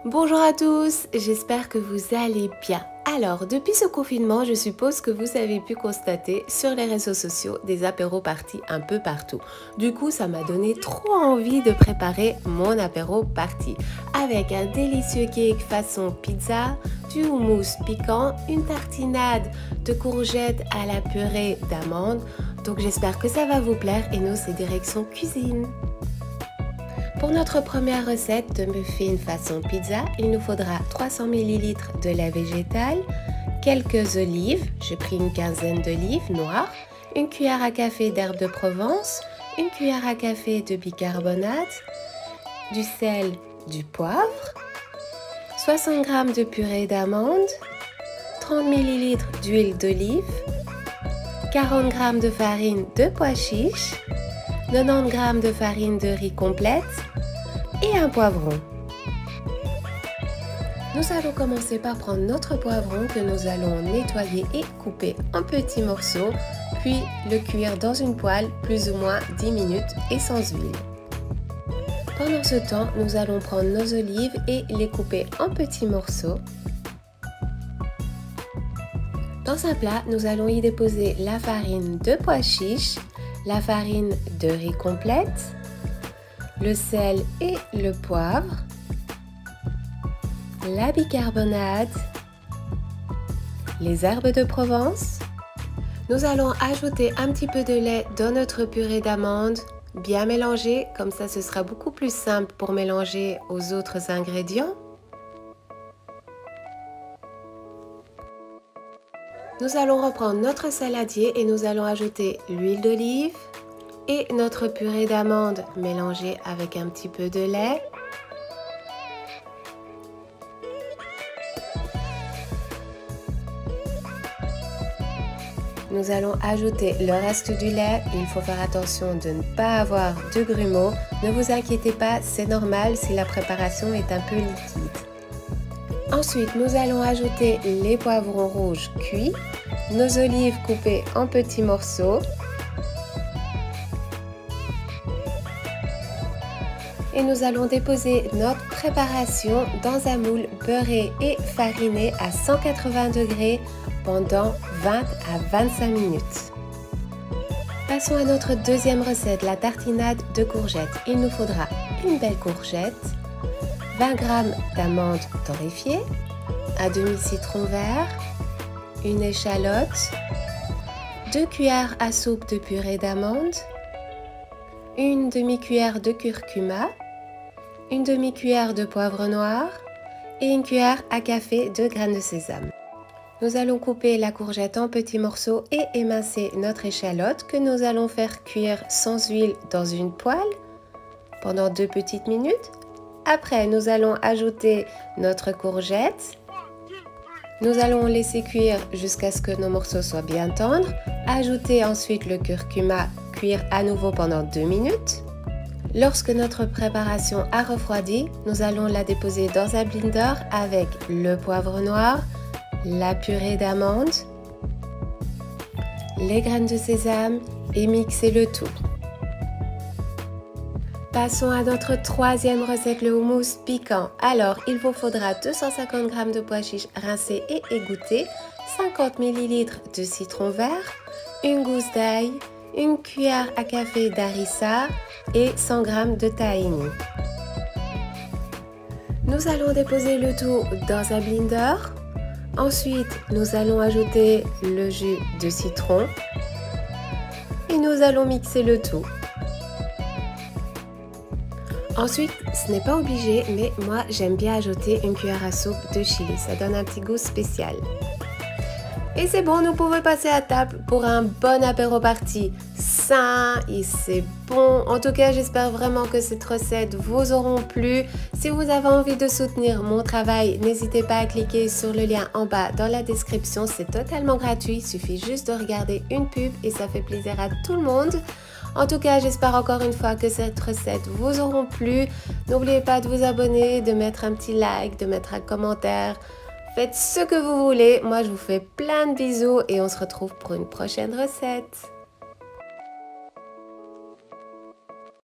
Bonjour à tous, j'espère que vous allez bien. Alors, depuis ce confinement, je suppose que vous avez pu constater sur les réseaux sociaux des apéros parties un peu partout. Du coup, ça m'a donné trop envie de préparer mon apéro party avec un délicieux cake façon pizza, du houmous piquant, une tartinade de courgettes à la purée d'amandes. Donc j'espère que ça va vous plaire et nous, c'est direction cuisine. Pour notre première recette de muffins façon pizza, il nous faudra 300 ml de lait végétal, quelques olives, j'ai pris une quinzaine d'olives noires, une cuillère à café d'herbe de Provence, une cuillère à café de bicarbonate, du sel, du poivre, 60 g de purée d'amandes, 30 ml d'huile d'olive, 40 g de farine de pois chiches, 90 g de farine de riz complète et un poivron. Nous allons commencer par prendre notre poivron que nous allons nettoyer et couper en petits morceaux, puis le cuire dans une poêle plus ou moins 10 minutes et sans huile. Pendant ce temps, nous allons prendre nos olives et les couper en petits morceaux. Dans un plat, nous allons y déposer la farine de pois chiches, la farine de riz complète, le sel et le poivre, la bicarbonate, les herbes de Provence. Nous allons ajouter un petit peu de lait dans notre purée d'amandes, bien mélanger, comme ça ce sera beaucoup plus simple pour mélanger aux autres ingrédients. Nous allons reprendre notre saladier et nous allons ajouter l'huile d'olive et notre purée d'amandes mélangée avec un petit peu de lait. Nous allons ajouter le reste du lait. Il faut faire attention de ne pas avoir de grumeaux. Ne vous inquiétez pas, c'est normal si la préparation est un peu liquide. Ensuite, nous allons ajouter les poivrons rouges cuits, nos olives coupées en petits morceaux et nous allons déposer notre préparation dans un moule beurré et fariné à 180 degrés pendant 20 à 25 minutes. Passons à notre deuxième recette, la tartinade de courgettes. Il nous faudra une belle courgette, 20 g d'amandes torréfiées, un demi-citron vert, une échalote, 2 cuillères à soupe de purée d'amandes, une demi-cuillère de curcuma, une demi-cuillère de poivre noir et une cuillère à café de graines de sésame. Nous allons couper la courgette en petits morceaux et émincer notre échalote que nous allons faire cuire sans huile dans une poêle pendant 2 petites minutes. Après, nous allons ajouter notre courgette. Nous allons laisser cuire jusqu'à ce que nos morceaux soient bien tendres. Ajouter ensuite le curcuma, cuire à nouveau pendant 2 minutes. Lorsque notre préparation a refroidi, nous allons la déposer dans un blender avec le poivre noir, la purée d'amandes, les graines de sésame et mixer le tout. Passons à notre troisième recette, le houmous piquant. Alors, il vous faudra 250 g de pois chiches rincés et égouttés, 50 ml de citron vert, une gousse d'ail, une cuillère à café d'harissa et 100 g de tahini. Nous allons déposer le tout dans un blender. Ensuite, nous allons ajouter le jus de citron et nous allons mixer le tout. Ensuite, ce n'est pas obligé, mais moi j'aime bien ajouter une cuillère à soupe de chili, ça donne un petit goût spécial. Et c'est bon, nous pouvons passer à table pour un bon apéro party, sain et c'est bon. En tout cas, j'espère vraiment que cette recette vous aura plu. Si vous avez envie de soutenir mon travail, n'hésitez pas à cliquer sur le lien en bas dans la description, c'est totalement gratuit, il suffit juste de regarder une pub et ça fait plaisir à tout le monde. En tout cas, j'espère encore une fois que cette recette vous aura plu. N'oubliez pas de vous abonner, de mettre un petit like, de mettre un commentaire. Faites ce que vous voulez. Moi, je vous fais plein de bisous et on se retrouve pour une prochaine recette.